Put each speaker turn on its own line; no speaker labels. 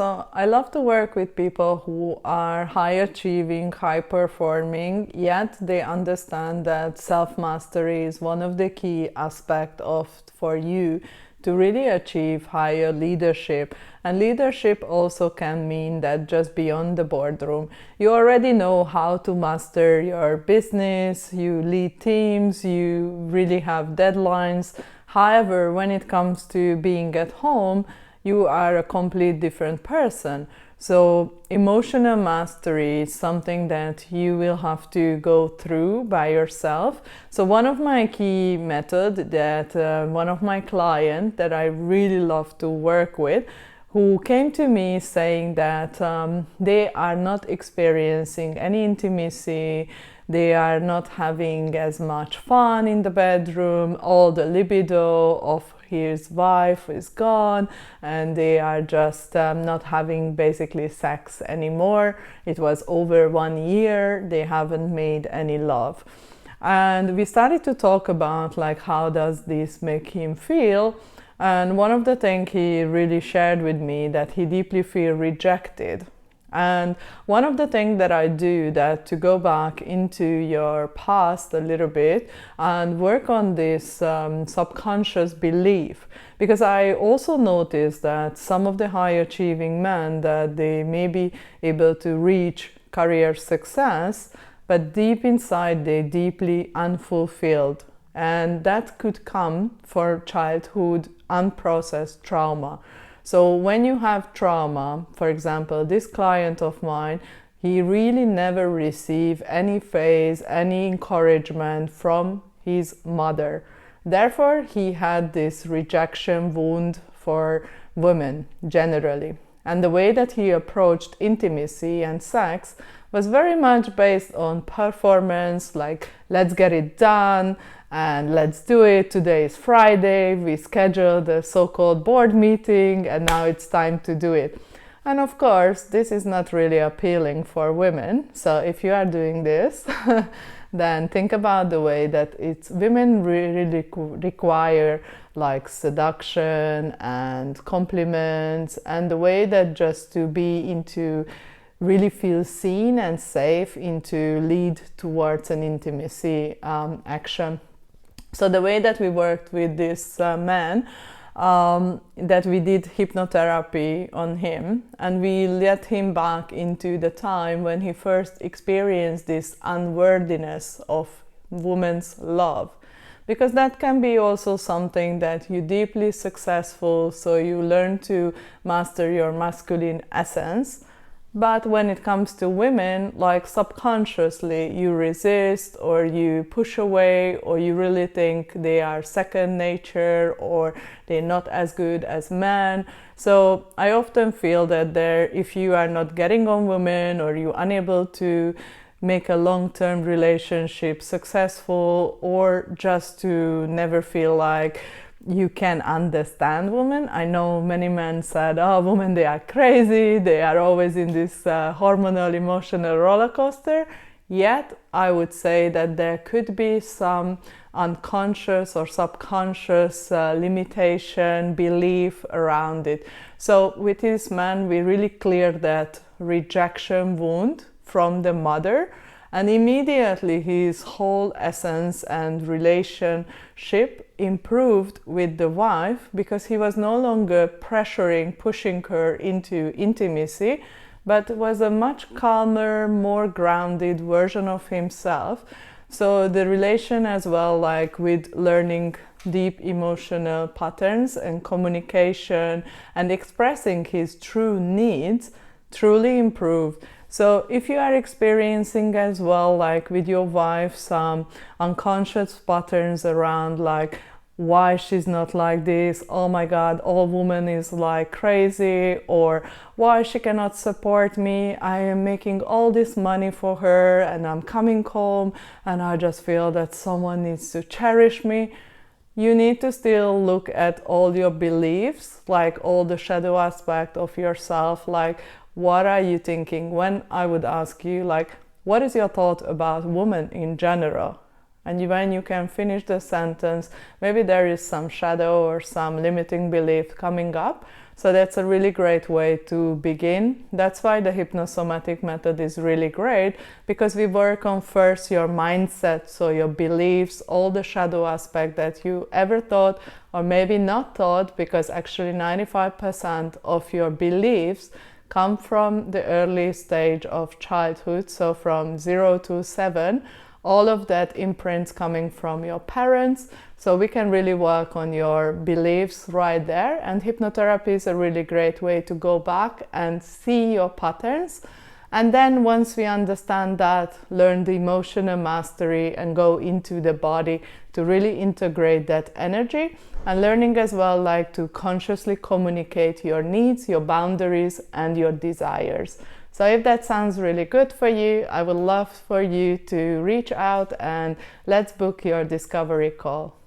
So I love to work with people who are high achieving, high performing, yet they understand that self-mastery is one of the key aspects of for you to really achieve higher leadership. And leadership also can mean that just beyond the boardroom, you already know how to master your business, you lead teams, you really have deadlines. However, when it comes to being at home, you are a complete different person. So emotional mastery is something that you will have to go through by yourself. So one of my key method that one of my clients that I really love to work with, who came to me saying that they are not experiencing any intimacy, they are not having as much fun in the bedroom, all the libido of his wife is gone, and they are just not having basically sex anymore. It was over 1 year, they haven't made any love. And we started to talk about like how does this make him feel. And one of the things he really shared with me that he deeply feels rejected. And one of the things that I do that to go back into your past a little bit and work on this subconscious belief, because I also noticed that some of the high achieving men that they may be able to reach career success, but deep inside they deeply unfulfilled, and that could come for childhood unprocessed trauma. So when you have trauma, for example, this client of mine, he really never received any praise, any encouragement from his mother. Therefore, he had this rejection wound for women generally. And the way that he approached intimacy and sex was very much based on performance, like let's get it done and let's do it. Today is Friday, we scheduled the so-called board meeting and now it's time to do it. And of course, this is not really appealing for women. So if you are doing this, then think about the way that women really require like seduction and compliments, and the way that just to be into really feel seen and safe into lead towards an intimacy action. So the way that we worked with this man, that we did hypnotherapy on him, and we let him back into the time when he first experienced this unworthiness of woman's love. Because that can be also something that you deeply successful, so you learn to master your masculine essence. But when it comes to women, like subconsciously you resist or you push away, or you really think they are second nature or they're not as good as men. So I often feel that if you are not getting on women, or you're unable to make a long-term relationship successful, or just to never feel like you can understand women. I know many men said, oh, women, they are crazy, they are always in this hormonal emotional roller coaster. Yet I would say that there could be some unconscious or subconscious limitation, belief around it. So with this man, we really cleared that rejection wound from the mother, and immediately his whole essence and relationship improved with the wife, because he was no longer pressuring, pushing her into intimacy, but was a much calmer, more grounded version of himself. So the relation as well, like with learning deep emotional patterns and communication and expressing his true needs, truly improved. So if you are experiencing as well, like with your wife, some unconscious patterns around like why she's not like this, oh my god, all women is like crazy, or why she cannot support me, I am making all this money for her and I'm coming home and I just feel that someone needs to cherish me. You need to still look at all your beliefs, like all the shadow aspect of yourself, like what are you thinking? When I would ask you, like, what is your thought about women in general? And when you can finish the sentence, maybe there is some shadow or some limiting belief coming up. So that's a really great way to begin. That's why the hypnosomatic method is really great, because we work on first your mindset, so your beliefs, all the shadow aspect that you ever thought or maybe not thought, because actually 95% of your beliefs come from the early stage of childhood, so from 0 to 7. All of that imprints coming from your parents. So we can really work on your beliefs right there. And hypnotherapy is a really great way to go back and see your patterns. And then once we understand that, learn the emotional mastery and go into the body to really integrate that energy. And learning as well, like to consciously communicate your needs, your boundaries, and your desires. So if that sounds really good for you, I would love for you to reach out and let's book your discovery call.